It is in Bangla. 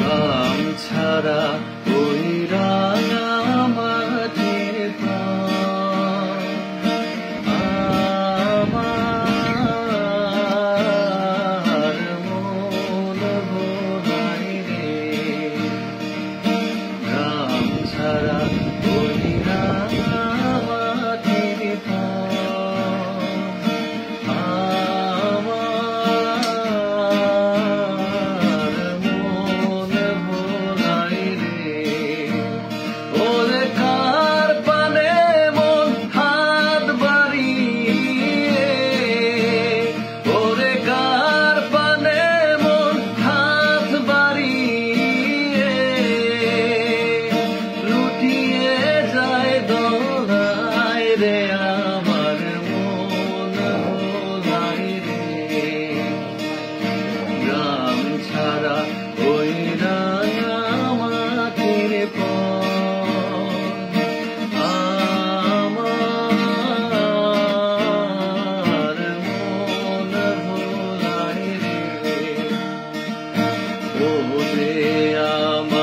গ্রাম ছাড়া ওই রাঙা মাটির পার আমার মন ভোলায় রে। গ্রাম ছাড়া ওই রাঙা মাটির পার আমার মন ভোলায় রে। ওরে কার পানে মন হাত বাড়িয়ে, ওরে কার পানে মন হাত বাড়িয়ে লুটিয়ে যায় দোলায় রে। আমার মন ভোলায় রে। গ্রাম ছাড়া ওই রাঙা মাটির পর আমার মন ভোলায় রে। ওরে আমার